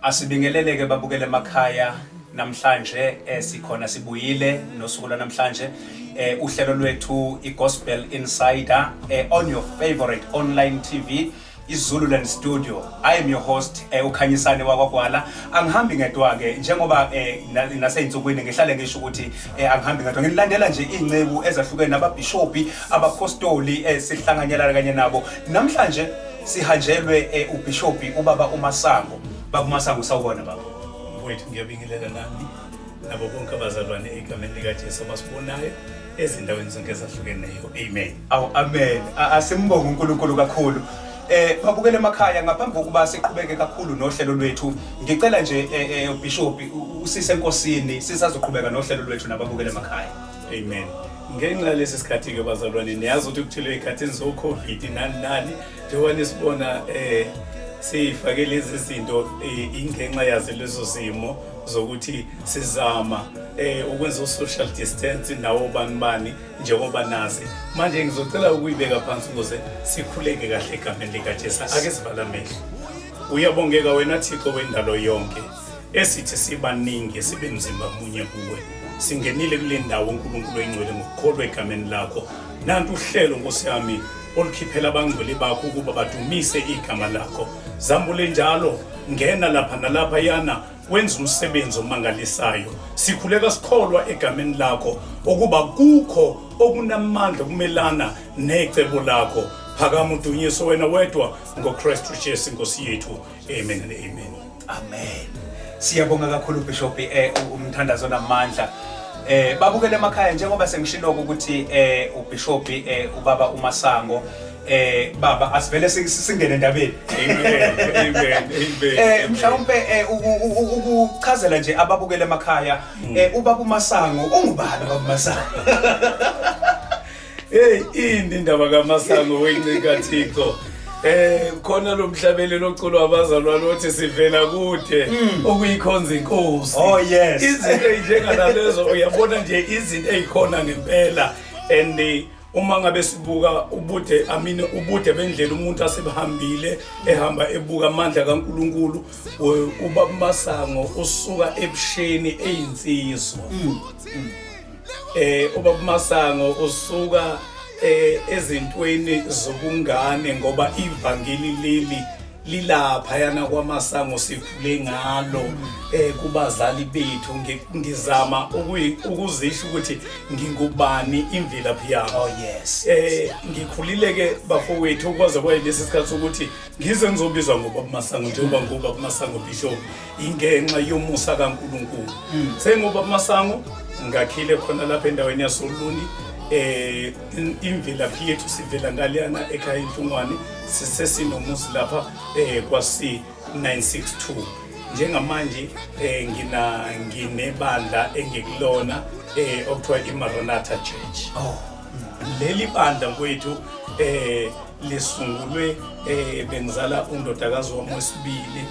Asibingeleleke babukele emakhaya namhlanje sikhona sibuyile nosuku namhlanje uhlelo lwethu iGospel Insider on your favorite online TV iZululand Studio. I am your host uKhanyisane wakwaGwala. Angihambi ngedwa ke njengoba naseyinsukwini ngihlale ngisho ukuthi angihambi ngedwa ngilandela nje ingcebu ezahlukene nababishopi abapostoli sihlanganyela kanye nabo. Namhlanje sihanjelwe ubishopi ubaba uMasango. Baba uMasango sawubona baba. Mfowethu ngiyabingelela nami nabo bonke abazalwane egameni likaJesu abasibonayo ezindaweni zonke ezahlukeneyo. Amen. Awu amen. Asimbonge uNkulunkulu kakhulu. Babukele emakhaya ngaphambi kokuba siqhubeke kakhulu nohlelo lwethu. Ngicela nje Bishop usise enkosini sisazoqhubeka nohlelo lwethu nababukele emakhaya. Amen. Ngenxa lesi sikhathi ke bazalwane niyazi ukuthi kuthilwe ikhathini zo-COVID nani njengoba nisibona sifake lezi zinto ingenxa yazo lezo zimo zokuthi sizama ukwenza u-social distance nawo bani njengoba nazi manje ngizocela ukuyibeka phansi ukuze sikhuleke kahle egameni likaJesu. Ake sivala amehlo. Uyabongeka wena Thixo wendalo yonke esithi sibaningi sibe mzimba munye kuwe. Singenile kule ndawo uNkulunkulu oyingcwele ngokukholwa egameni lakho. Nanti uhlelo Nkosi yami olukhiphela abangcwele bakho ukuba badumise igama lakho. Zambule njalo ngena lapha nalapha yana wenza umsebenzi omangalisayo. Sikhuleka sikholwa egameni lakho ukuba kukho okunamandla kumelana necebo lakho. Phakama udunyiswe wena wedwa ngoKristu Jesu Nkosi yethu. Amen and amen. Amen. Siyabonga kakhulu Bishop umthandazo namandla. Babukele emakhaya njengoba sengishiloko ukuthi uBishop ubaba uMasango baba asivele singene endabeni. Amen. Mhlawumbe ukuchazela nje ababukele emakhaya ubaba uMasango ungubani baba uMasango? Indaba kaMasango wencika Thixo. Khona lo mhlabelelo loculo abazalwane othi sivela kude okuyikhonza inkosi. Oh yes. Izinto ezinjengalezo uyabona nje izinto ezikhona ngempela and uma ngabe sibuka ubude bendlela umuntu asebehambile ehamba ebuka amandla kaNkuluNkulu ubaba Masango usuka ebusheni eyinsizwa. Ubaba Masango usuka ezintweni zobungane ngoba ivangeli leli lilapha yana kwaMasango sikhule ngalo kubazali bethu ngizama ukuzisho ukuthi ngingubani imvelaphi yami. Oh yes. Ngikhulile ke bafowethu ukwaze kwalesi sikhathi ukuthi ngize ngizobizwa ngobaba Masango njengoba ngobaba Masango Bishop ingenxa yomusa kaNkuluNkulu. Sengobaba Masango ngakhile khona lapha endaweni yaSolundi. Imvelaphi yethu sivela ngaliyana ekhaya eNhlungwane sisesinomuzi lapha kwasi 962 njengamanje nginebandla engikulona okuthiwa iMaranatha Church. Leli bandla kwethu lisungulwe bengizala undodakazi wami wesibili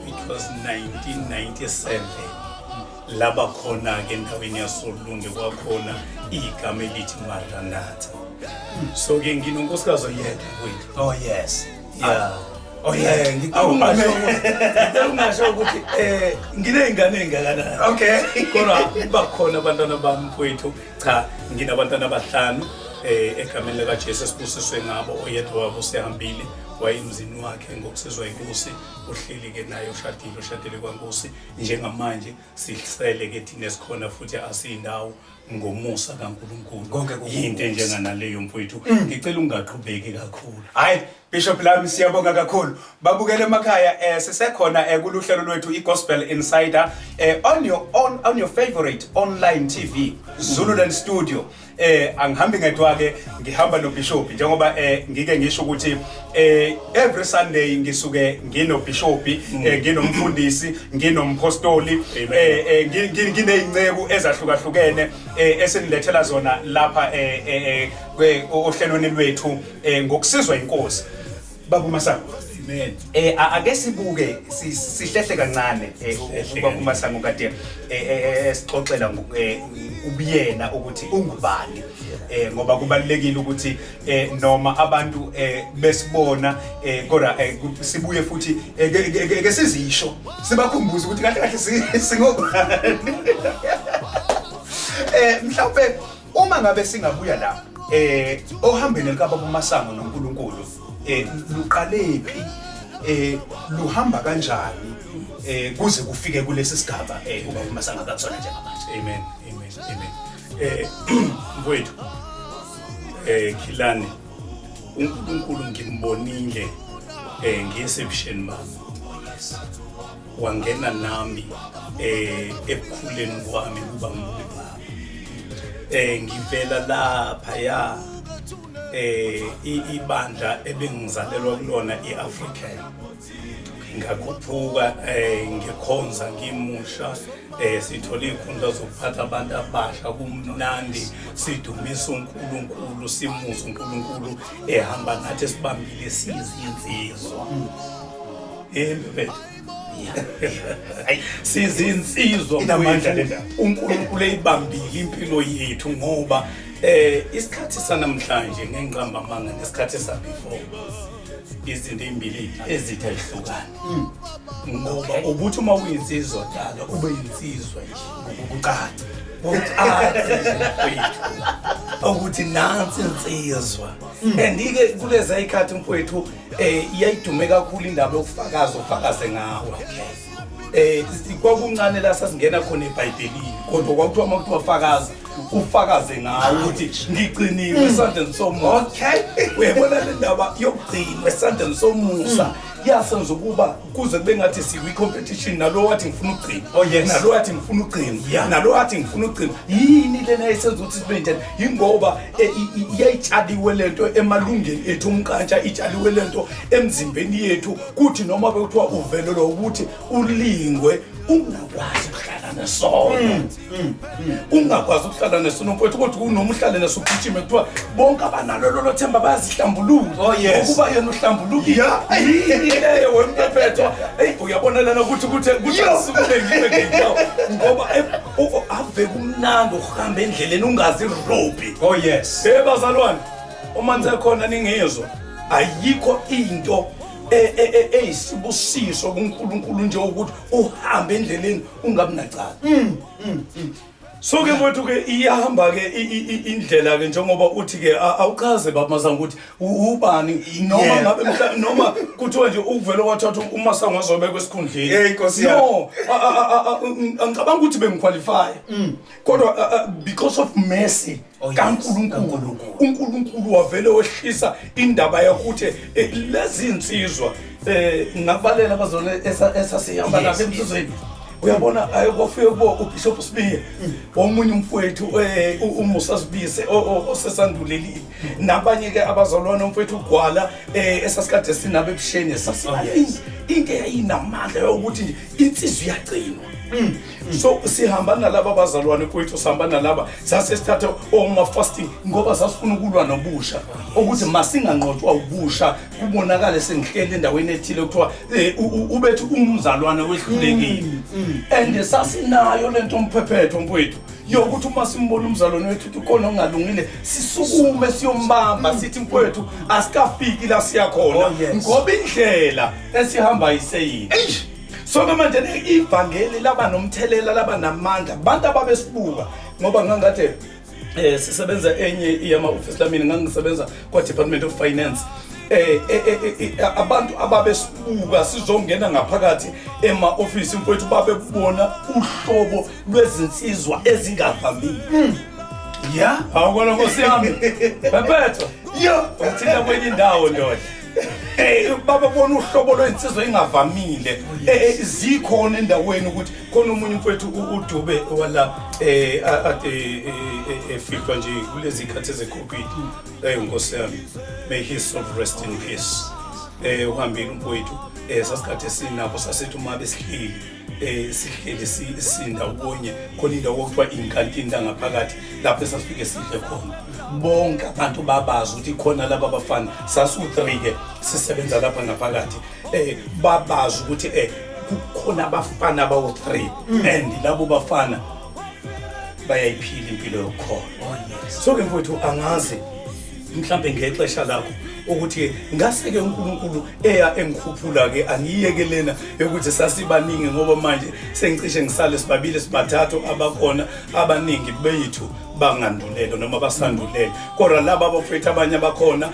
it was 1997 laba khona ke endaweni yaSolunge kwakhona igama elithi Maranatha. So ke nginonkosikazi yedwa kwethu. Oh yes. Yeah. Oh yeah. Ngicela ungasho ukuthi nginezingane engakanani. Okay. Kodwa bakhona abantwana bami kwethu cha nginabantwana abahlanu egameni likaJesu esibusiswe ngabo oyedwa wabo sehambile wayemzini wakhe ngokusizwa inkosi uhleli ke naye ushadile kwaNkosi njengamanje sihlele ke thina esikhona futhi asindawo ngomusa kaNkuluNkulu into enjenganaleyo mfowethu ngicela ungaqhubeki kakhulu. Hayi Bishop lami siyabonga kakhulu. Babukele emakhaya sisekhona kuluhlelo lwethu iGospel Insider on your favorite online TV Zululand Studio. Angihambi ngedwa ke ngihamba noBishop njengoba ngike ngisho ukuthi every Sunday ngisuke nginoBishop nginomfundisi nginompostoli ngineyingceku ezahlukahlukene esenilethela zona lapha ohlelweni lwethu ngokusizwa inkosi. Baba uMasango Amen. Ake sibuke sihlehle kancane ubaba uMasango kade esixoxela ubuyena ukuthi ungubani ngoba kubalekile ukuthi noma abantu besibona kodwa sibuye futhi ke sizisho sibakhumbuze ukuthi kahle kahle singobani. Mhlawumbe uma ngabe singabuya la ohambeni likababa uMasango noNkulunkulu luqalephi luhamba kanjani kuze kufike kulesi sigaba ubaba uMasango akakusona njengamanje. Amen. Mfowethu Khilani uNkulunkulu ngimbonile ngeexception mama. Yes. Wangena nami ekukhuleni kwami kuba ngubaba. Ngivela lapha ya ibandla ebengizalelwa kulona iAfrican. Ngakhuphuka ngikhonza ngimusha sithola ikhundla zokuphatha abantu abasha kumnandi sidumisa uNkulunkulu simuza uNkulunkulu ehamba nathi sibambile sizinsizwa. Mfethu sizinsizwa inamandla lendaba uNkulunkulu eyibambile impilo yethu ngoba isikhathi sanamhlanje ngenqamba manga nesikhathi sa before izinto ezimbili ezithe ehlukana ngoba ubuthi uma uyinsizwa dala ube yinsizwa nje ukuqala ukuthi nansi insizwa andike kulezi ikhathi mfowethu iyayidume kakhulu indaba yokufakaza ufakaze ngawe. Kwakuncane la sasingena khona eBhayibhelini kodwa kwakuthiwa makuthiwa fakaza ufakaze ngawe ukuthi ngiqinile esandleni somusa. Uyabona le ndaba yokugcina esandleni somusa yasenza ukuba kuze kube ngathi siwi competition nalo wathi ngifuna ukugcina nalo wathi ngifuna ukugcina nalo wathi ngifuna ukugcina yini lena esenza ukuthi sibe njani ingoba iyayitshaliwe lento emalungeni ethu umkantsha itshaliwe lento emzimbeni yethu kuthi noma bekuthiwa uvelelwa ukuthi ulingwe ungakwazi ukuhlala nesono ungakwazi ukuhlala nesono mfowethu kodwa kunomhlalo nesugijime kuthiwa bonke abanalo lolo themba bayazihlambulula ukuba yena uhlambulukile leyo wempephetho uyabona lana ukuthi asukule ngibe ngenyawo ngoba ave kumnandi ukuhamba endleleni ungazi rope. Bazalwane uma nithe khona ningezwe ayikho into eyisibusiso kuNkulunkulu nje ukuthi uhambe endleleni ungabi nacala. So ke mfowethu ke iyahamba ke indlela ke njengoba uthi ke awuchaze baba Masango ukuthi ubani noma ngabe noma kuthiwa nje ukuvela wathatha uMasango azobekwa esikhundleni. No angicabanga ukuthi bengiqualify kodwa because of mercy kaNkulunkulu uNkulunkulu wavele wehlisa indaba yokuthi lezi insizwa ngabalela abazona esasihamba lapha emsizweni. Uyabona ayekufike kubo uBishop Sibiya omunye umfowethu uMusa Sibise osesandulelile nabanye ke abazalwana umfowethu uGwala esasikade sinabe ebusheni sasibalinzi into eyinamandla yokuthi nje insizwe iyagcinwa. So sihamba nalabo abazalwane mfowethu sihamba nalaba sasesithatha oma fasting ngoba sasifuna ukulwa nobusha ukuthi masinganqotshwa ubusha kubonakala sengihlele endaweni ethile ukuthiwa ubethu umzalwane wehlulekile and sasinayo lento umphephetho mfowethu yokuthi uma simbona umzalwane wethu ukuthi khona ongalungile sisukume siyombamba sithi mfowethu asikafiki la siya khona ngoba indlela esihamba iseyini. So manje ivangeli laba nomthelela laba namandla abantu ababesibuka ngoba ngangathi sisebenza enye iyama office lamini ngangisebenza kwa Department of Finance. Abantu ababesibuka sizongena ngaphakathi ema office mfowethu babebona uhlobo lwezinsizwa ezingavamile. Awubona Nkosi yami bephetho uthina kwenye indawo ndoda baba bona uhlobo lwensizwe ingavamile zikhona endaweni ukuthi khona umunye mfowethu uDube wala efikwa nje kulezi ikhathi zeCovid. Nkosi yami may his soul rest in peace. Uhambile mfowethu sasikade sinapho sasithi uma besihlili sihlele sindawonye khona indawo okuthiwa inkantinda ngaphakathi lapho esasifike sidle khona bonke abantu babazi ukuthi khona laba bafana sasu-3 ke sisebenza lapha ngaphakathi babazi ukuthi kukhona abafana abawu-3 and labo bafana bayayiphila impilo yokukhona. So ke mfowethu angazi mhlambe ngexesha lakho ukuthi ngase-ke uNkulunkulu engikhuphula-ke angiyekelena yokuthi sasibaningi ngoba manje sengicishe ngisale sibabili sibathathu abakhona abaningi bethu bangandulelo noma basandulele kodwa laba abafethu abanye abakhona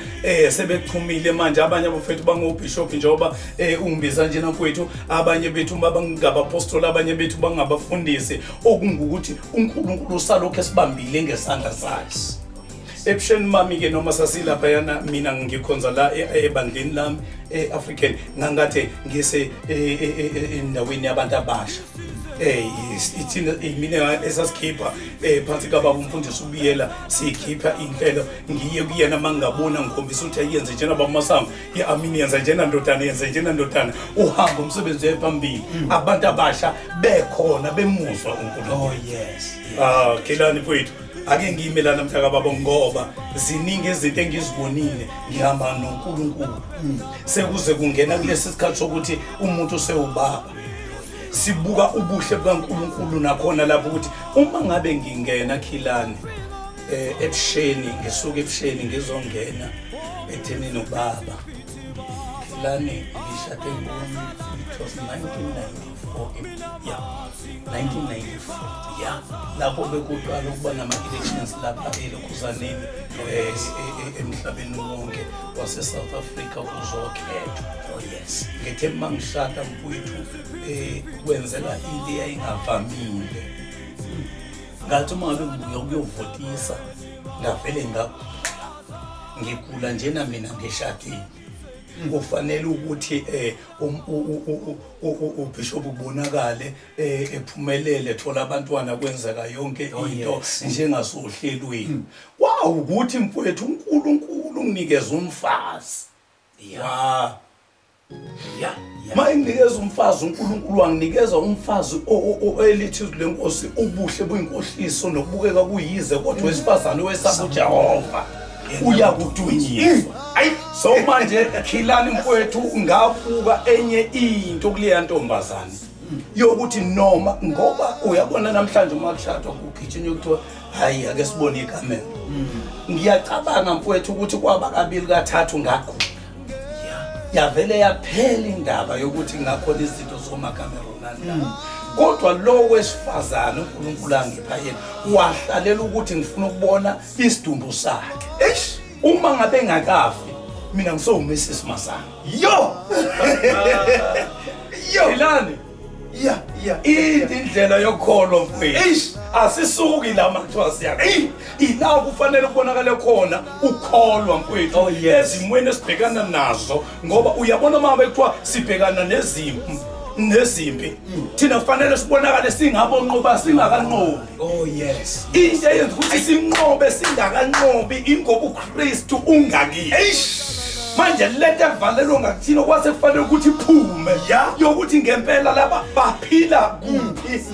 sebechumile manje abanye abafethu bangobishop njengoba ungibiza njena mfowethu abanye bethu bangabapostoli abanye bethu bangabafundisi okungukuthi uNkulunkulu usalokho esibambile ngesandla sakhe. Ebusheni mami ke noma sasilapha yana mina ngikhonza la ebandleni lami eAfrican ngangathi ngise endaweni yabantu abasha ithina mina esasikhipha phansi kababa umfundisi ubiyela sikhipha inhlelo ngiye kuyena mangabona ngikhombisa ukuthi ayenze njena bamasango yeamini yenza njena ndodana yenza njena ndodana uhamba umsebenzi ephambili abantu abasha bekhona bemuzwa uNkulunkulu. Oh yes. Kelani mfowethu ake ngiyimelana mthaka baba ngoba ziningi izinto engizibonile ngihamba noNkulunkulu sekuze kungena kulesi sikhathi sokuthi umuntu sewubaba sibuka ubuhle bukaNkulunkulu nakhona lapho ukuthi uma ngabe ngingena khilani ebusheni ngisuka ebusheni ngizongena ethenini ubaba khilani ngishade ngomni it was 1994 1994 lapho bekuqala ukuba nama-elections lapha eLokhuzaneni emhlabeni wonke wase-South Africa kuzokhethwa. Oh yes. Ngithe mangishada mfowethu kwenzeka into eyayingavamile ngathi uma ngabe ngibuya ukuyovotisa ngavele ngigula njena mina ngeshadile kufanele ukuthi uBishop ubonakale ephumelele thola abantwana kwenzeka yonke into njengasohlelweni. Wow ukuthi mfowethu uNkulunkulu unginikeza umfazi. Mayinginikeza umfazi uNkulunkulu wanginikeza umfazi elithi lenkosi ubuhle buyinkohliso nokubukeka kuyize kodwa wesifazane wesaba uJehova uyakudunyiswa. So manje khilani mfowethu ngabuka enye into kuleya ntombazane yokuthi noma ngoba uyabona namhlanje uma kushadwa kugijinye ukuthiwa hayi ake sibone ikamera. Ngiyacabanga mfowethu ukuthi kwaba kabili kathathu ngakho yavele yaphela indaba yokuthi ngakhona izinto zomakamera nani. Kodwa lo wesifazane uNkulunkulu angipha yena wahlalela ukuthi ngifuna ukubona isidumbu sakhe. Uma ngabe ngakafi mina ngisowuMrs Masango. Yo Khilani indlela yokholo mfethu asisuki la makuthiwa siya ila kufanele kubonakale khona ukholwa mfethu ezimweni esibhekana nazo ngoba uyabona uma bekuthiwa sibhekana nezimpi thina kufanele sibonakale singabonqoba singakanqobi. Oh yes. Into eyenza ukuthi sinqobe singakanqobi ingoba uKristu ungakini. Manje lethe valelo ngakuthina kwase kufanele ukuthi iphume yokuthi ngempela laba baphila kuphi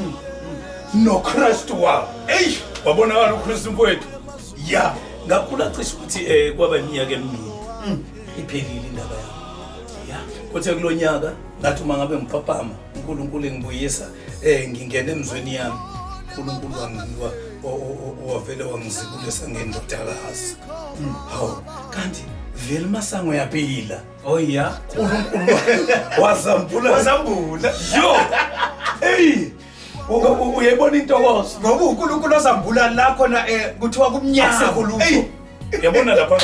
noKristu wabo. Wabonakala uKristu mfowethu. Ngakhula cishe ukuthi kwaba iminyaka emini iphelile indaba yami. Kuthe kulonyaka ngathi uma ngabe ngiphaphama uNkulunkulu engibuyisa ngingena emzweni yami uNkulunkulu wanginika wavele wangizibulisa ngendodakazi. Hawu kanti vele Masango yaphila. Oh yeah. uNkulunkulu wazambula. Uyayibona intokozo ngoba uNkulunkulu ozambula la khona kuthiwa kumnyama kulutho. Yabona lapha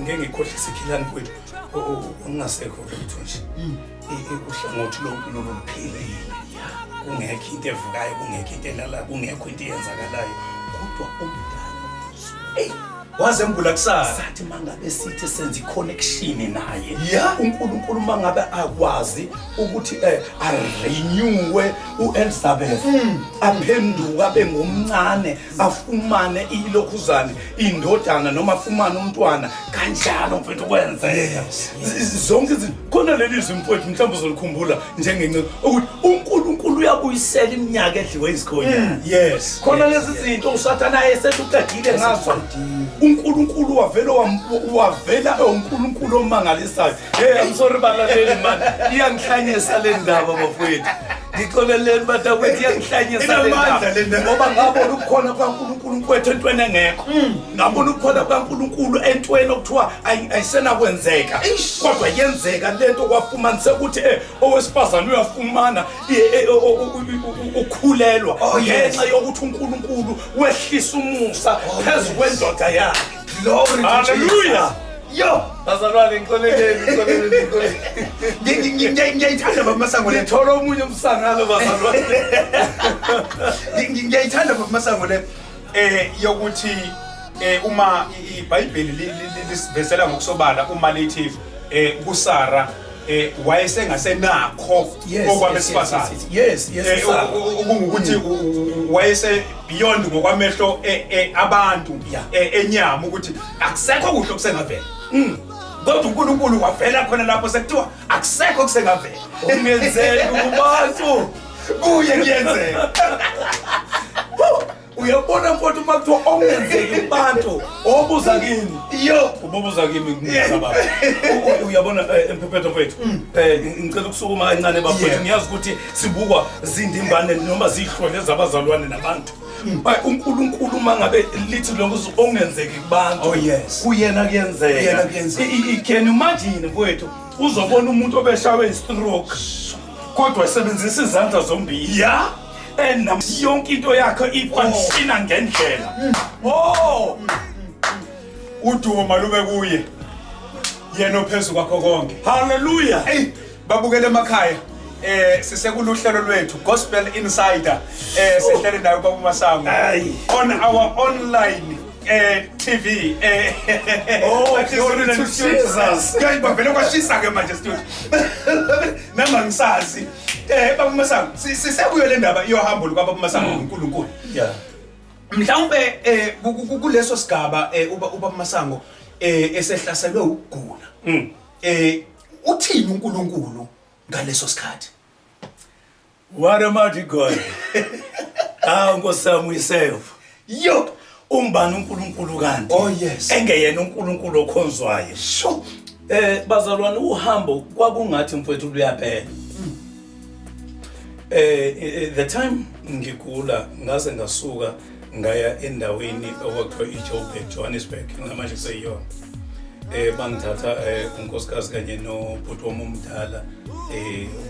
ngeke ngikhohlise Khilani mfowethu ungasekho lutho nje uhlangothi loluphilile kungekho into evukayo kungekho into elala kungekho into eyenzakalayo kodwa umdala wazembula kusasa sathi mangabe sithi senze connection naye uNkulunkulu mangabe akwazi ukuthi arenewe uElizabeth aphenduka abe ngomncane afumane ilokhuzane indodana noma afumane umntwana kanjalo mfethu kwenzeka zonke izinto khona leli zimfowethu mhlawumbe uzolikhumbula njengenciko ukuthi uNkulunkulu uNkulunkulu uyabuyisela iminyaka edliwe izikhonyana. Yes. Khona lezi zinto uSathane ayesethi uqedile ngazo. uNkulunkulu wavela uNkulunkulu omangalisayo. I'm sorry balaleli man. Iyangihlanyisa le ndaba bafowethu. Ngixoleleni batakwethu iyangihlanyisa le ndaba. Ngoba ngabona ukukhona kwaNkulunkulu kwethu entweni engekho. Ngabona ukukhona kwaNkulunkulu entweni okuthiwa ayisena kwenzeka. Kodwa yenzeka lento kwafumanise ukuthi owesifazane uyafumana ukhulelwa ngenxa yokuthi uNkulunkulu wehlisa umusa phezu kwendoda yakhe. Glory to Hallelujah. Yo, bazalwane ngixoleleni. Ngiyayithanda baba Masango le. Ngithola omunye umsangalo bazalwane. Ngiyayithanda baba Masango le yokuthi uma iBhayibheli lisivesela ngokusobala uma lithi kuSara wayesengasenakho okwabesifazane. Yes. Ukuthi wayese beyond ngokwamehlo abantu enyama ukuthi akusekho kuhle okusengavela. Kodwa uNkulunkulu wavela khona lapho sekuthiwa akusekho kusengavela. Ungenzeka kubantu Kuye kuyenzeka. Uyabona mfowethu makuthiwa ongenzeki kubantu obuza kimi. Yo, Ububuza kimi ngiyababa. Uyabona emphephetho mfethu. Ngicela ukusukuma kancane bafowethu. Ngiyazi ukuthi sibukwa zindimbane noma zihlole zabazalwane nabantu. uNkulunkulu mangabe lithi lokho ongenzeki kubantu. Oh yes. Kuyena kuyenzeka. Can you imagine mfowethu uzobona umuntu obeshawe istroke kodwa esebenzisa izandla zombili. Yeah. And yonke into yakhe ifunctiona ngendlela. Udumo malume kuye. Yena ophezulu kwakho konke. Hallelujah. Hey, babukele emakhaya. Sisekuluhlelo lwethu Gospel Insider. Sihlele nayo baba Masango. On our online TV. Glory to Jesus. Guys, bavele kwashisa ke manje studio. Nama ngisazi. Baba Masango, sisekuyo le ndaba iyohamba lukwaba Masango uNkulunkulu. Yeah. Mhlawumbe kuleso sigaba uba Masango esehlaselwe ukugula. Uthini uNkulunkulu ngaleso sikhathi? What a mighty God. Nkosami uyisevu. Yo, Umbani uNkulunkulu kanti. Oh yes. Engeyena uNkulunkulu okhonzwayo. Sho. Bazalwane uhambo kwakungathi mfowethu luyaphela. The time ngigula ngaze ngasuka ngaya endaweni okwakuthiwa eJoburg, Johannesburg namanje kuseyiyona. Bangithatha unkosikazi kanye nobhuti wami omdala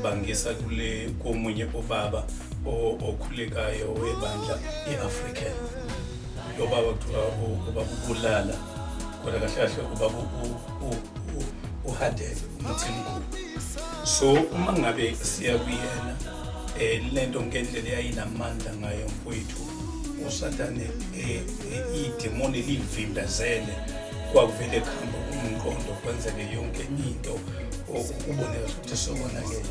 bangisa kule komunye ubaba okhulekayo webandla iAfrican. Lo baba kuthiwa ubaba uBulala kodwa kahle kahle ubaba uHadel uMthimkhulu. So uma ngabe siya kuyena lento ngendlela yayinamandla ngayo mfowethu uSathane idemoni livimbezele kwakuvele ekhamba umqondo kwenzeke yonke into ubonela ukuthi sokonakele.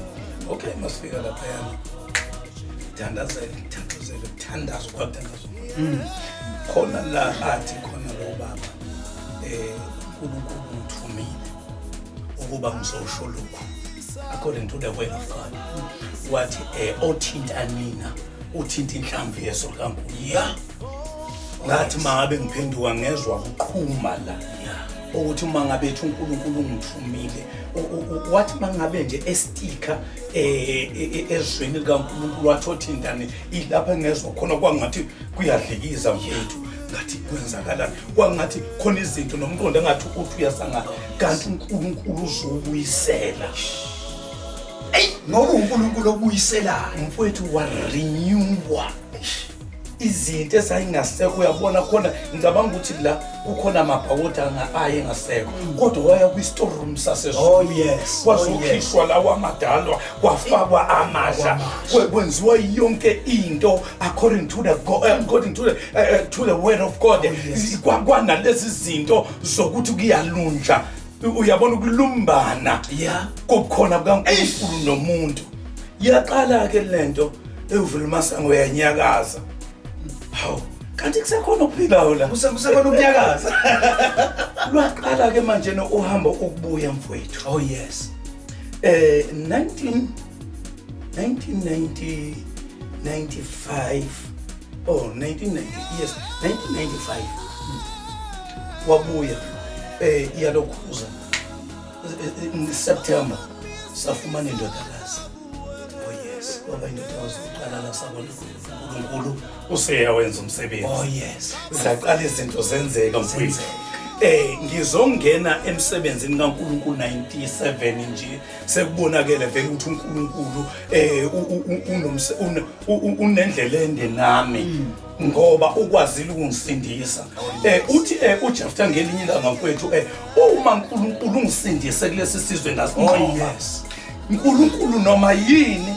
Okay, masifika lapha yana thandaza kwathandaza khona la athi khona lo baba uNkulunkulu uthumile ukuba ngizosho lokhu according to the word of God. Wathi othinta nina uthinta inhlamvu yeso kaNkulunkulu. Yeah. Ngathi mangabe ngiphenduka ngezwe ukuqhuma la. Ukuthi mangabe ethi uNkulunkulu ngithumile wathi mangabe nje estika ezweni likaNkulunkulu wathi othintane ilapha ngezwe khona kwangathi kuyadlikiza mfethu. Ngathi kwenzakalani kwangathi khona izinto nomqondo engathi uthi uyasanga kanti uNkulunkulu uzobuyisela. Ngoba uNkulunkulu obuyiselayo Mfowethu wa renewa izinto esayingasekho uyabona khona ngicabanga ukuthi la kukhona amabhawodi aye ngasekho kodwa waya kwi-store room sasezweni. Oh yes. Kwazokhishwa lawa amadalwa kwafakwa amasha kwenziwa yonke into according to the word of God. Kwanalezi zinto zokuthi kuyalunja uyabona ukulumbana kokukhona kukaNkulunkulu nomuntu. Yaqala ke lento evula Masango yanyakaza. Hawu kanti kusekhona ukuphilayo la kusekhona ukunyakaza. Lwaqala ke manje uhamba ukubuya mfowethu. Oh yes. 19 1995 oh 1990 yes 1995 wabuya iyalokhuza in September safumana indodakazi. Oh yes. Kwaba indodakazi uqala la sabona uNkulunkulu useyawenza umsebenzi. Oh yes. Zaqala izinto zenzeka mfowethu. Ngizongena emsebenzini kaNkulunkulu 97 nje sekubonakele vele ukuthi uNkulunkulu unendlela ende nami ngoba ukwazile ukungisindisa. Uthi uJeftha ngelinye ilanga mfowethu uma uNkulunkulu ungisindise kulesi sizwe ngasinqoba. Oh yes. uNkulunkulu noma yini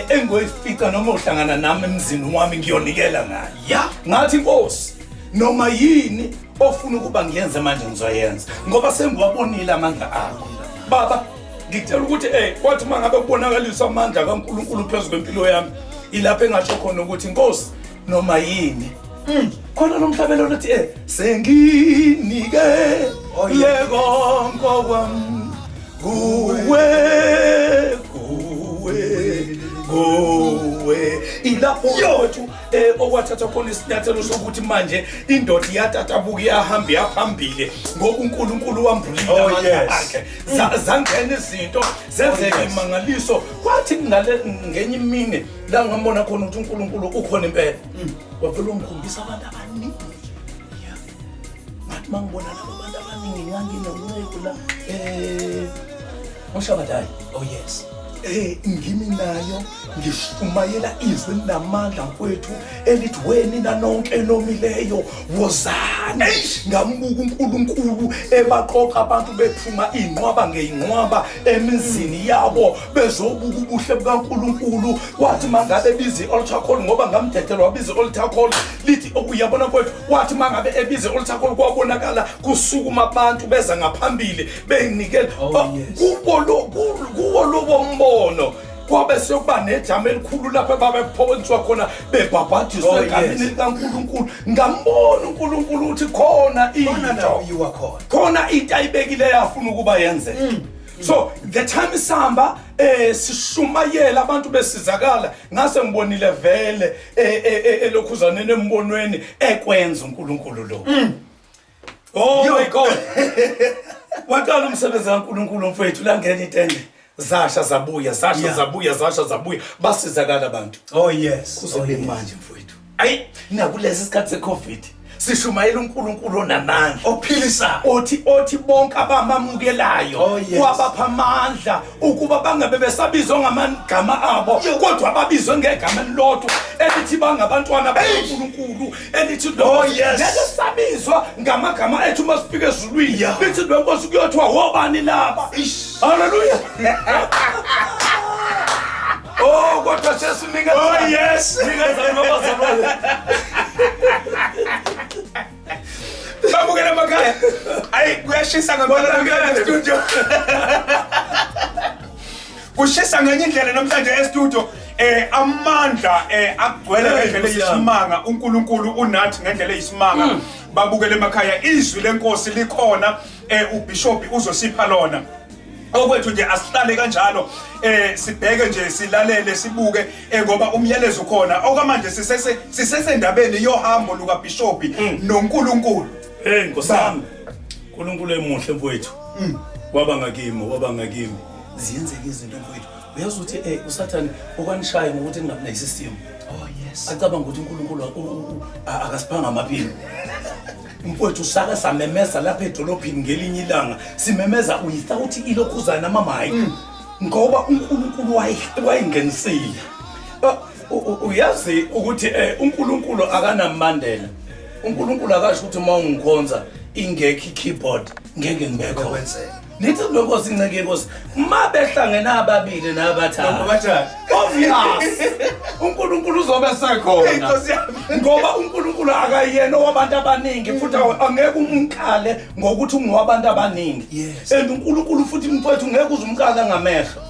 engoyifica noma uhlangana nami emzini wami ngiyonikela ngayo. Yeah. Ngathi Nkosi noma yini ofuna ukuba ngiyenze manje ngizoyenza ngoba sengiwabonile amandla akho. Baba ngicela ukuthi kwathi mangabe kubonakaliswa amandla kaNkulunkulu phezulu kwempilo yami ilapho engasho khona ukuthi Nkosi noma yini khona nomhlabelo lothi senginike lekonke kwami kuwe ilapho yothu okwathatha khona isinyathelo sokuthi manje indoda iyatatabuka iyahamba yaphambili ngoba uNkulunkulu wambulile amandla akhe. Zangena izinto zenzeke imangaliso kwathi ngenye imini la ngambona khona ukuthi uNkulunkulu ukhona impela. Wavela ungikhombisa abantu abaningi. Ngathi mangibona labo abantu abaningi nganginonceku la Moshabadai. Oh yes. Ngimi nayo ngishumayela izwi namandla mfowethu elithi wena nonke nomileyo wozana ngambuka uNkulunkulu ebaqoqa abantu bephuma inqwaba ngeinqwaba emizini yabo bezobuka ubuhle bukaNkulunkulu. Wathi mangabe bizi altar call ngoba ngamthethelwa bizi altar call lithi okuyabona mfowethu wathi mangabe ebizi altar call kwabonakala kusukuma abantu beza ngaphambili beyinikela kuwo lobo mbono kwabe sokuba nejama elikhulu lapho babephonswa khona bebhabhadiswa egameni likaNkulunkulu. Ngambona uNkulunkulu uthi khona into khona into ayibekile yafuna ukuba yenze. So the time isihamba sishumayela abantu besizakala ngase ngibonile vele elokhuzaneni embonweni ekwenza uNkulunkulu lo. Oh my God. Waqala umsebenzi kaNkulunkulu mfowethu la ngene itende zasha zabuya basizakala abantu. Oh yes. Kuzobe manje mfowethu ayi nakulesi sikhathi seCovid sishumayela uNkulunkulu onamandla ophilisa othi bonke abamamukelayo wabapha amandla ukuba bangabe besabizwa ngamagama abo kodwa ababizwe ngegama elilodwa elithi bangabantwana bakaNkulunkulu elithi nesabizwa ngamagama ethu masifike ezulwini lithi lenkosi kuyothiwa wobani laba. Hallelujah. Oh kodwa sesinika nikeza mabazalwane bamukela emakhaya. Ayi kuyashisa ngempela e-studio. Kushisa ngenye indlela namhlanje e-studio. Amandla agcwele ngendlela eyisimanga. uNkulunkulu unathi ngendlela eyisimanga. Babukele emakhaya izwi lenkosi likhona uBishop uzosipha lona. Okwethu nje asihlale kanjalo sibheke nje silalele sibuke ngoba umyalezo khona okwamanje sisesendabeni yohambo luka Bishop noNkulunkulu. Nkosami uNkulunkulu emuhle mfowethu waba ngakimi ziyenzeka izinto mfowethu. Uyazi ukuthi uSathane okwanishaya ngokuthi ngingabi nesystem. Oh yes. Acabanga ukuthi uNkulunkulu akasiphanga amaphilo. Mfowethu saka samemeza lapha edolophini ngelinye ilanga simemeza without ilokhuzana amamic ngoba uNkulunkulu wayingenisile. Uyazi ukuthi uNkulunkulu akanamandela. uNkulunkulu akasho ukuthi mawungikhonza ingekho ikeyboard ngeke ngibekho kwenzeka. Nithi lenkosi inceke inkosi mabehlangena ababili nabathathu. Obvious. uNkulunkulu uzobe sekhona. Ngoba uNkulunkulu akayena owabantu abaningi futhi angeke umkhale ngokuthi ungowabantu abaningi. And uNkulunkulu futhi mfowethu ngeke uzumkhala ngamehlo.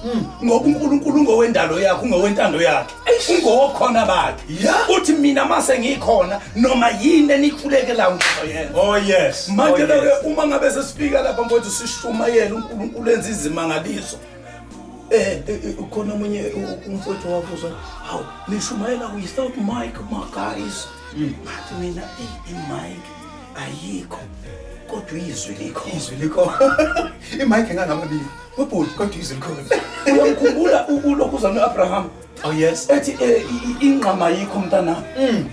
Ngoba uNkulunkulu ngowendalo yakhe ngowentando yakhe. Ungokhona bakhe. Uthi mina mase ngikhona noma yini enikhulekela ngizoyenza. Oh yes. Manje ke uma ngabe sesifika lapha mfowethu sishumayela uNkulunkulu enza izimangaliso. khona omunye umfowethu wabuza hawu nishumayela without mic my guys ngathi mina i-mic ayikho kodwa izwi likho i-mic engangamabili webhuti kodwa izwi likhona. uyamkhumbula ulokhu uzana no-Abraham Oh yes. ethi inqama yikho mntana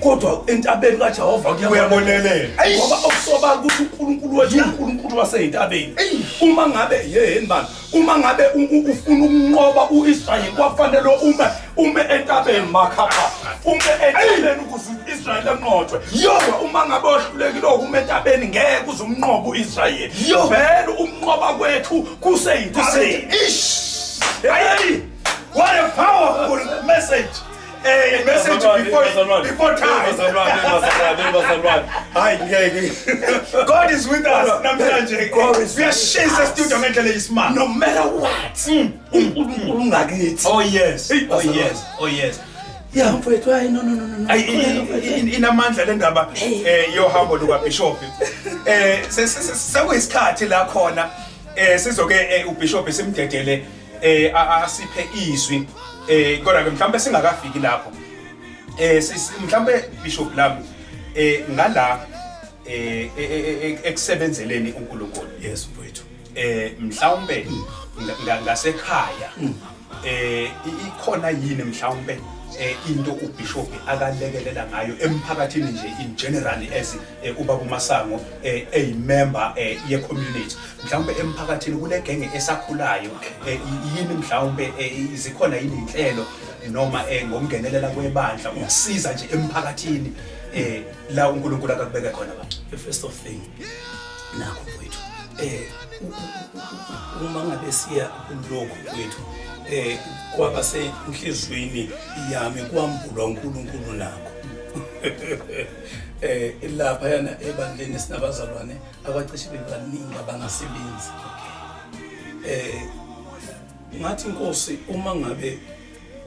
kodwa entabeni kaJehova Uyabonelela. ngoba okusoba ukuthi uNkulunkulu wethu uNkulunkulu waseyintabeni uma ngabe yeyeni bani uma ngabe ufuna ukunqoba uIsrayeli kwafanele ume entabeni makhapha ume entabeni ukuze uIsrayeli enqothwe yoba uma ngabe ohlulekile ume entabeni ngeke uzumnqoba uIsrayeli vele umnqoba kwethu kuseyintabeni hey. What a powerful message! A message before time. God is with us. We are shades no matter what. Oh yes. Oh yes. Oh yes. Yeah, mfowethu no. Inamandla le ndaba yohambo luka Bishop. Sekuyisikhathi la khona sizoke uBishop simdedele asiphe izwi kodwa ke mhlambe singakafiki lapho mhlambe Bishop lami ngala ekusebenzeleni uNkulunkulu. Yes mfowethu. Mhlawumbe ngasekhaya ikhona yini mhlawumbe into uBishop akalekelela ngayo emphakathini nje in general as ubaba uMasango member ye community mhlawumbe emphakathini kule genge esakhulayo yini mhlawumbe izikhona yini inhlelo noma ngokungenelela kwebandla ukusiza nje emphakathini la uNkulunkulu akakubeka khona ba. The first of thing nakho mfowethu uma ngabe siya kulokho kwethu kwaba senhlizweni yami kwambulwa uNkulunkulu nakho lapha yana ebandleni sinabazalwane abacishe bebaningi abangasebenzi. Ngathi Nkosi uma ngabe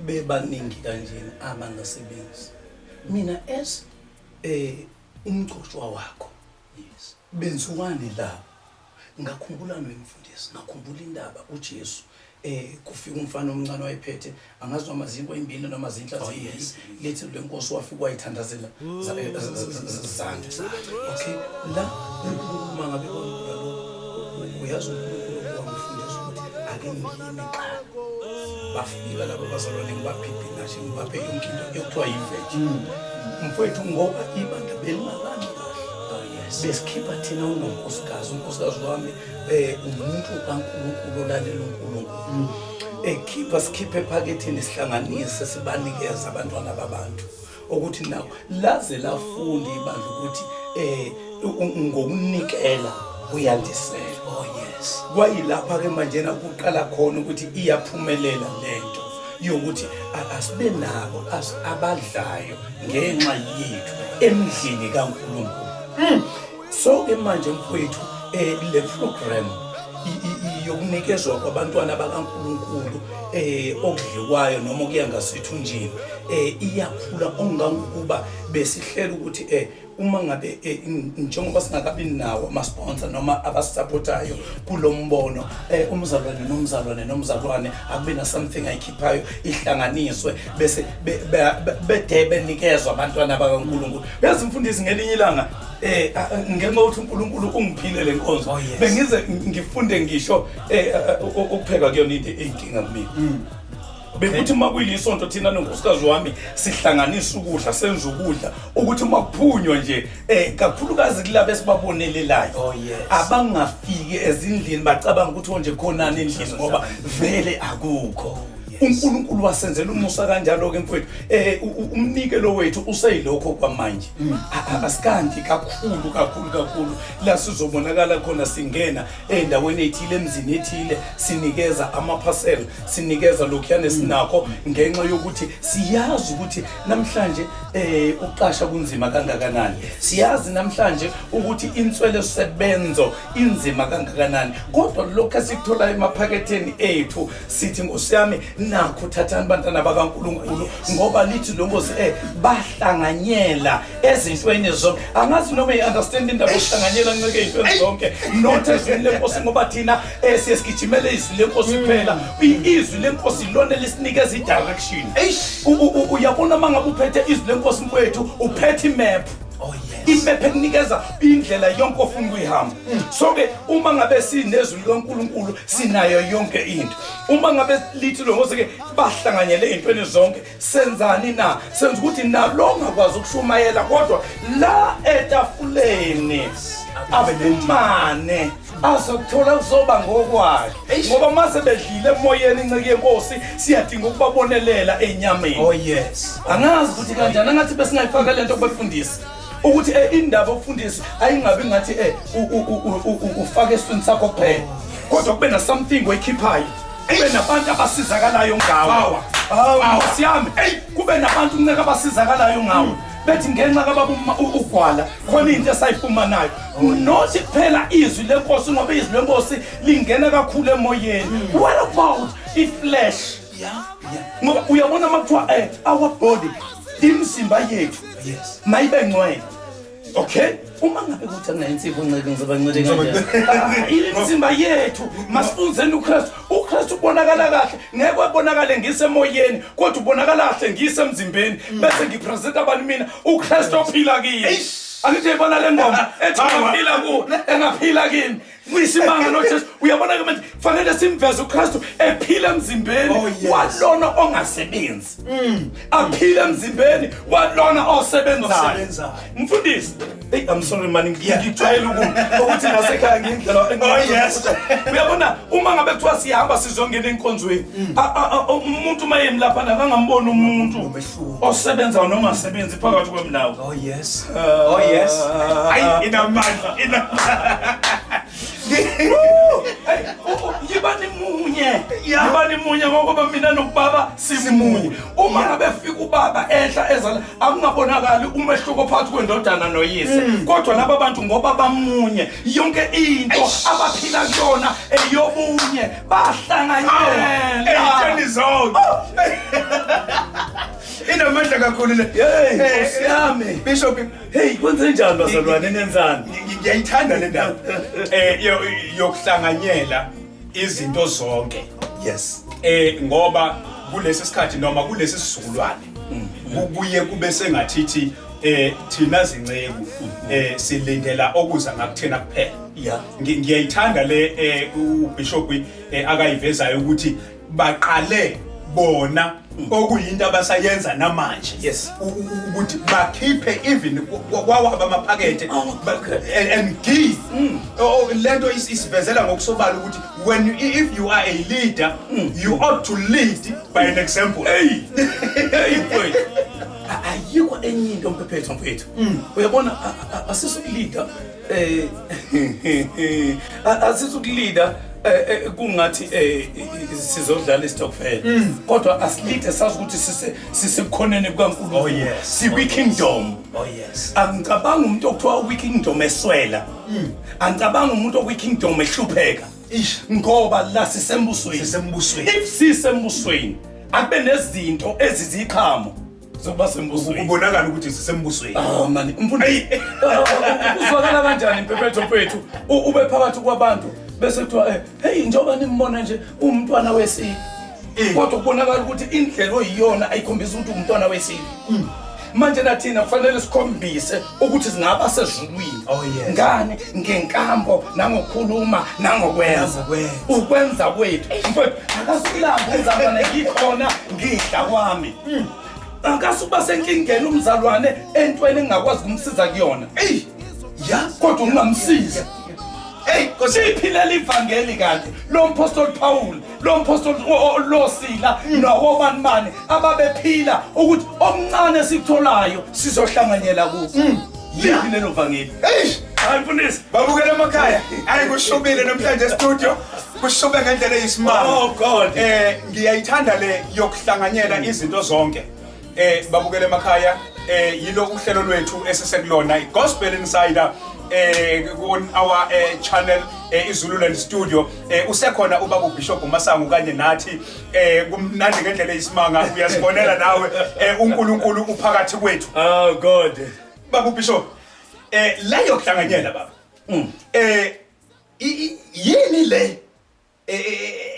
bebaningi kanjena abangasebenzi mina as umcoshwa wakho yes benziwani la ngakhumbula nomfundisi ngakhumbula indaba uJesu kufika umfana omncane wayephethe angazi noma zinto ezimbili noma zinhla ezimbili lethi lenkosi wafika wayithandazela zandla. Okay la uma ngabe uyazi uNkulunkulu wamfundisa ukuthi ake ngiyime eqala bafika labo bazalwane ngibaphiphi nathi ngibaphe yonke into ekuthiwa yiveji mfowethu ngoba ibandla belingakani kahle besikhipha thina unkosikazi wami umuntu kaNkulunkulu olalela uNkulunkulu sikhiphe ephaketheni sihlanganise sibanikeza abantwana babantu ukuthi nawo laze lafunda ibandla ukuthi ngokunikela kuyandisela. Oh yes kwayilapha ke manje kuqala khona ukuthi iyaphumelela lento yokuthi asibe nabo abadlayo ngenxa yethu emdlini kaNkulunkulu. So ke manje mfowethu le program yokunikezwa kwabantwana bakaNkulunkulu okudliwayo noma kuya ngasethunjini iyakhula ongangokuba besihlela ukuthi uma ngabe njengoba singakabi nawo ama-sponsor noma abasupportayo kulombono umzalwane akube na something ayikhiphayo ihlanganiswe bese benikezwa abantwana bakaNkulunkulu. Bese mfundisi ngelinye ilanga ngenxa ukuthi uNkulunkulu ungiphile lenkonzo bengize ngifunde ngisho ukupheka kuyona into eyinkinga kumina. Bekuthi makuyilisonto thina nonkosikazi wami sihlanganisa ukudla senza ukudla ukuthi makuphunywa nje kakhulukazi kulabo esibabonelelayo abangafiki ezindlini bacabanga ukuthi nje khonani endlini ngoba vele akukho. uNkulunkulu wasenzela umusa kanjalo ke mfowethu umnikelo wethu useyilokho kwamanje asikanti kakhulu la sizobonakala khona singena endaweni ethile emzini ethile sinikeza amaparcel sinikeza lokhuyane sinakho ngenxa yokuthi siyazi ukuthi namhlanje uqasha kunzima kangakanani siyazi namhlanje ukuthi inswele sebenzo inzima kangakanani kodwa lokho esikuthola emaphaketheni ethu sithi ngosiyami nakho thathani bantwana bakaNkulunkulu ngoba lithi lo Nkosi bahlanganyela ezintweni zonke angazi noma uyiunderstand indaba yokuhlanganyela ncike ezintweni zonke not ezweni lenkosi ngoba thina siyesigijimele izwi lenkosi kuphela izwi lenkosi lona lisinikeza idirection uyabona mangabe uphethe izwi lenkosi mfowethu uphethe imap imap ekunikeza indlela yonke ofuna ukuyihamba so ke uma ngabe sinezwi likaNkulunkulu sinayo yonke into uma ngabe lithi lo Nkosi ke bahlanganyele ezintweni zonke senzani na senza ukuthi nalonga kwazi ukushumayela kodwa la etafuleni abenenmane azokuthola uzoba ngokwakhe ngoba mase bedlile emoyeni inceke yenkosi siyadinga ukubabonelela enyameni angazi ukuthi kanjani angathi besingayifaka lento kubefundisi ukuthi indaba okufundisa ayingabi ngathi ufake eswini sakho kuphela kodwa kube na something oyikhiphayo kube nabantu abasizakalayo ngawe siyami kube nabantu unceke abasizakalayo ngawe bethi ngenxa kababa ugwala khona into esayifumanayo nothi kuphela izwi lenkosi ngoba izwi lenkosi lingena kakhulu emoyeni what about iflesh ngoba uyabona makuthiwa our body imizimba yethu mayibe ngcwele okay uma ngabe kuthi akunayinsipho unceke ngizobancede kanjani imizimba yethu masifunzeni uKristu ubonakala kahle ngeke ubonakale ngisemoyeni kodwa ubonakala kahle ngisemzimbeni bese ngipresenta abantu mina uKristu ophila kimi angithi ibona le ngoma ethi ngaphila ku engaphila kimi Wisimanga lo Jesu uyabona ke manje fanele simveze uKristu ephila emzimbeni walona ongasebenzi aphila emzimbeni walona osebenzayo mfundisi I'm sorry man ngijwayele ukuthi ngasekhaya ngindlela uyabona uma ngabe kuthiwa sihamba sizongena enkonzweni umuntu mayemi lapha akangambona umuntu osebenzayo noma asebenzi phakathi kwemlawo ayi inamandla yibani munye ngoba mina nobaba simunye uma ngabe fika ubaba ehla ezala akungabonakali umehluko phakathi kwendodana noyise kodwa laba bantu ngoba bamunye yonke into abaphila kuyona eyobunye bahlanganyela ezintweni zonke inamandla kakhulu le siyami bishop kwenze njani bazalwane nenzani ngiyayithanda le ndaba yokuhlanganyela izinto zonke ngoba kulesi sikhathi noma kulesi sizukulwane kubuye kube sengathithi thina zinceku silindela okuza ngakuthena kuphela ngiyayithanda le ubishop akayivezayo ukuthi baqale bona okuyinto abasayenza namanje ukuthi bakhiphe even kwawaba amaphakethe and give lento isivezela ngokusobala ukuthi if you are a leader you ought to lead by an example ayikho enye into mpephetho mfethu uyabona asisukuleader asisukuleader kungathi sizodlala istokfela kodwa asilide sazi ukuthi sisekukhonene kukaNkulunkulu siwi kingdom angicabanga umuntu okuthiwa uwi kingdom eswela angicabanga umuntu okwi kingdom ehlupheka ngoba la sisembusweni if sisembusweni akube nezinto eziziqhamo zokuba sembusweni ubonakala ukuthi sisembusweni man mfundi uzwakala kanjani impephetho mfethu ube phakathi kwabantu bese kuthiwa njengoba nimbona nje umntwana wesini kodwa kubonakala ukuthi indlela oyiyona ayikhombisa ukuthi umntwana wesini manje nathina kufanele sikhombise ukuthi singaba sezulwini ngane ngenkambo nangokukhuluma nangokwenza ukwenza kwethu mfowethu akasilamba umzalwane ngikhona ngidla kwami akasuba senkingeni umzalwane entweni engakwazi ukumsiza kuyona kodwa ungamsiza kosiphilela ivangeli kanti lo mpostoli Paul lo mpostoli Sila nowobanimani ababephila ukuthi omncane sikutholayo sizohlanganyela kuso lelo vangeli ayifundisi babukela emakhaya ayikushobile namhlanje studio kushobe ngendlela eyisimanga ngiyayithanda le yokuhlanganyela izinto zonke babukela emakhaya yilo uhlelo lwethu esesikulona iGospel Insider on our channel iZululand Studio usekhona ubaba uBishop Masango kanye nathi kumnandi ngendlela eyisimanga uyasibonela nawe uNkulunkulu uphakathi kwethu. Oh God. Baba uBishop la yokuhlanganyela baba. Yini le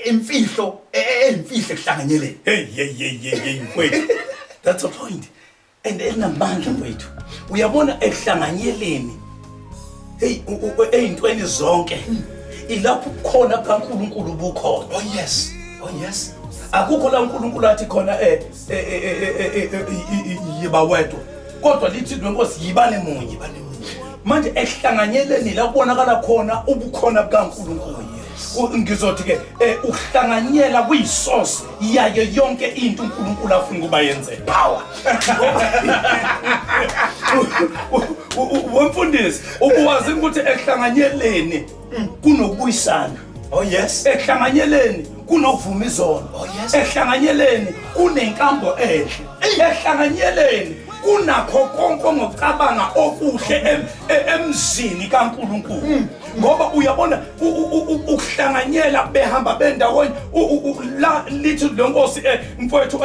imfihlo emfihle kuhlanganyeleni? Hey mfowethu. That's a point. And enamandla mfowethu. Uyabona ekuhlanganyeleni. Hey eyintweni zonke. Ilapho khona kaNkulunkulu bukhona. Oh yes. Akukho la uNkulunkulu athi khona yiba wedwa. Kodwa lithi lenkosi yibane munye. Manje ekuhlanganyeleni la kubonakala khona ubukhona bukaNkulunkulu. Ngizothi ke ukuhlanganyela kuyisource yayo yonke into uNkulunkulu afuna ukuba yenze. Power. Wemfundisi ukwazi ukuthi ekuhlanganyeleni kunokubuyisana. Oh yes. Ekuhlanganyeleni kunokuvuma izono. Oh yes. Ekuhlanganyeleni kunenkambo enhle. Ekuhlanganyeleni kunakho konke ngokucabanga okuhle emzini kaNkulunkulu. Ngoba uyabona ukuhlanganyela behamba bendawonye la lithi lenkosi mfowethu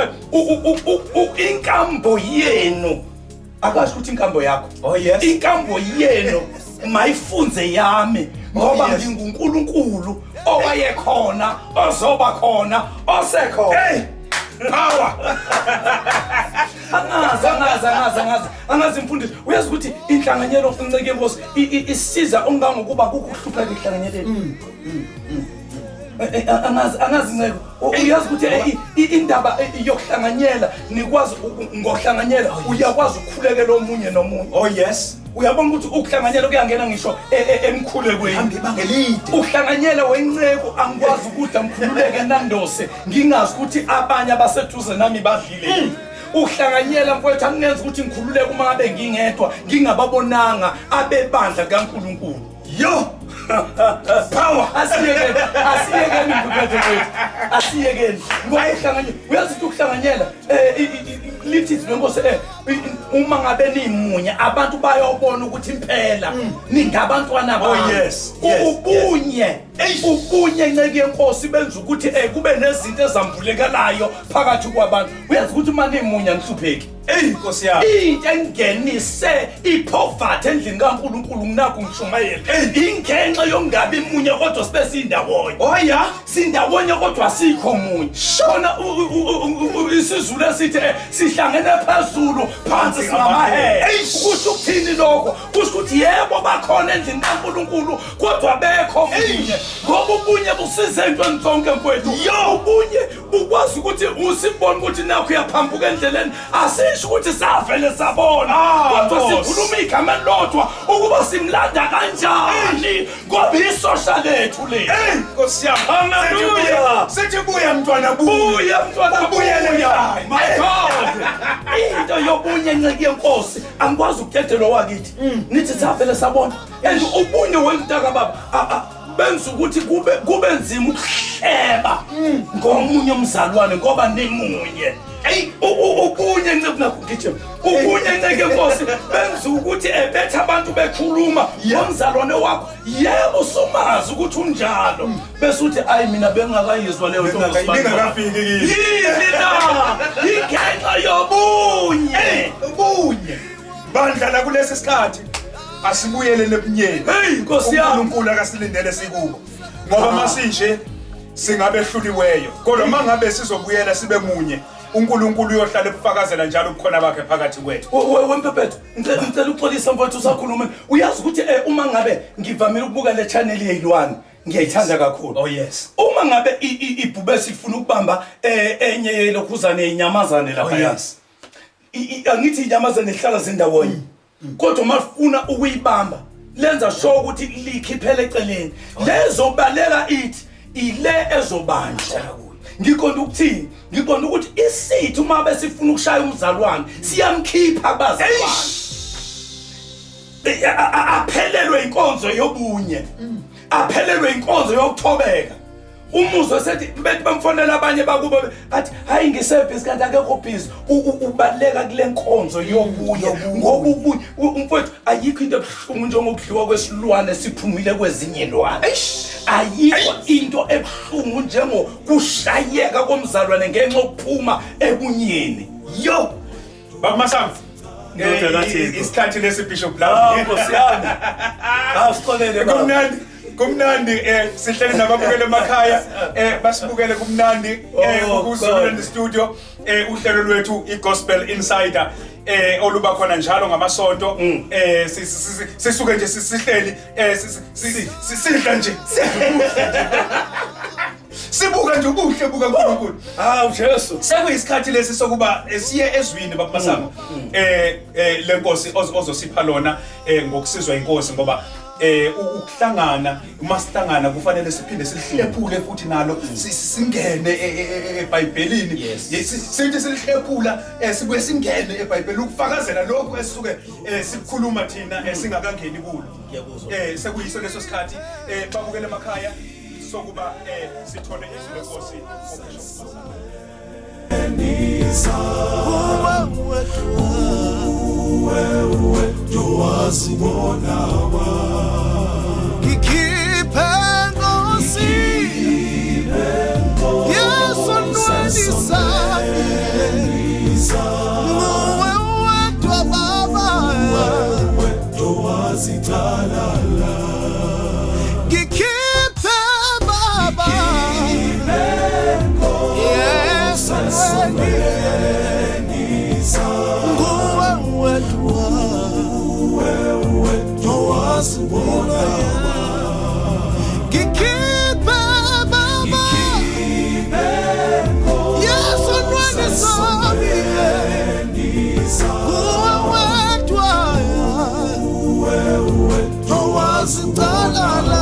inkambo yenu akasho ukuthi inkambo yakho. Oh yes. Inkambo yenu mayifunze yami ngoba nginguNkulunkulu owayekhona ozoba khona osekhona. Hey! Power. Angazi mfundisi uyazi ukuthi inhlanganyelo uncike Nkosi isiza ongangokuba kukuhlupha ehlanganyeleni. Angazi nceke uyazi ukuthi indaba yokuhlanganyela nikwazi ngokuhlanganyela uyakwazi ukukhulekela omunye nomunye. Oh yes. Uyabona ukuthi ukuhlanganyela kuyangena ngisho emkhulekweni. Hambi ibanga elide. Uhlanganyela wenceko angikwazi ukuthi amkhululeke nandose ngingazi ukuthi abanye abaseduze nami badlile. Uhlanganyela mfowethu angenza ukuthi ngikhululeke uma ngabe ngingedwa ngingababonanga abebandla kaNkulunkulu. Yo! Power asiyekeni mfowethu asiyekeni ngoba uhlanganyela uyazi ukuthi ukuhlanganyela lithi lenkosi uma ngabe nimunye abantu bayobona ukuthi impela ningabantwana babo. Oh yes. Ubunye nceke yenkosi benza ukuthi kube nezinto ezambulekalayo phakathi kwabantu. Uyazi ukuthi uma nimunye anihlupheki. Nkosi yami. Into engenise ipoverty endlini kaNkulunkulu nginakho ngishumayela. Ingenxa yongabi munye kodwa sibe sindawonye. Oh yeah. Sindawonye kodwa sikho munye. Shona isizulu esithi sihlangene phezulu phansi singamahe. Kusho ukuthini lokho? Kusho ukuthi yebo bakhona endlini kaNkulunkulu kodwa bekho munye. Ngoba ubunye busiza entweni zonke mfowethu. Ubunye bukwazi ukuthi usibone ukuthi nakho uyaphambuka endleleni asisho ukuthi savele sabona kodwa sikhuluma igama lodwa ukuba simlanda kanjani ngoba isosha lethu le. Nkosi yami. Hallelujah. Sithi buya mntwana buya. Buyele ekhaya. My God. Into yobunye nceke yenkosi angikwazi ukuthethelwa wakithi. Nithi savele sabona. And ubunye wentaka baba benza ukuthi kube nzima ukuhleba ngomunye umzalwane ngoba nimunye. Ubunye nceke nakho ngithe ubunye nceke yenkosi benza ukuthi bethe abantu bekhuluma ngomzalwane wakho yebo somazi ukuthi unjalo bese uthi ayi mina bengakayizwa leyo nto ngingakafiki kini. yini na ingenxa yobunye. Ubunye bandla la kulesi sikhathi asibuyele lebunyeni. Hey Nkosi yami. uNkulunkulu akasilindele sikubo ngoba masinje singabehluliweyo kodwa mangabe sizobuyela sibe munye uNkulunkulu uyohlala ebufakazela njalo ukukhona bakhe phakathi kwethu. Wempephethu ngicela uxolisa mfowethu usakhuluma. Uyazi ukuthi uma ngabe ngivamile ukubuka le channel yeyilwane ngiyayithanda kakhulu. Oh yes. Uma ngabe ibhubesi ifuna ukubamba enye yelokhuzane inyamazane lapha yansi. Angithi inyamazane ihlala zindawonye. Kodwa mafuna ukuyibamba lenza sure ukuthi likhiphele eceleni. Lezobaleka ithi ile ezobanjwa. Ngiqonda ukuthini? Ngiqonda ukuthi isithi uma besifuna ukushaya umzalwane siyamkhipha bazalwane. Aphelelwe inkonzo yobunye. Aphelelwe inkonzo yokuthobeka. umuzwa sethi bethi bamfonela abanye bakubo athi hayi ngisebhizi kanti akekho busy ubaleka kule nkonzo yobuye ngoba ubuye umfowethu ayikho into ebuhlungu njengokudliwa kwesilwane siphumile kwezinye ilwane ayikho into ebuhlungu njengokushayeka komzalwane ngenxa yokuphuma ebunyeni yo Baba Masango isikhathi lesi Bishop la Nkosiyami asiqolele baba kumnandi sihleli nababukeli emakhaya basibukele kumnandi ukuzolanda studio uhlelo lwethu iGospel Insider oluba khona njalo ngamasonto sisuke nje sihleli sidla nje sibuka nje ubuhle buka uNkulunkulu Jesu sekuyisikhathi lesi sokuba siye ezwini Baba Masango lenkosi ozosipha lona ngokusizwa inkosi ngoba ukuhlangana masihlangana kufanele siphinde sihlephule futhi nalo singene eBhayibhelini sithi silihlephula sibuye singene eBhayibhelini ukufakazela lokho esisuke sikhuluma thina singakangeni kulo sekuyiso leso sikhathi babukele emakhaya sokuba sithole izwi lenkosi uwe tuwazibona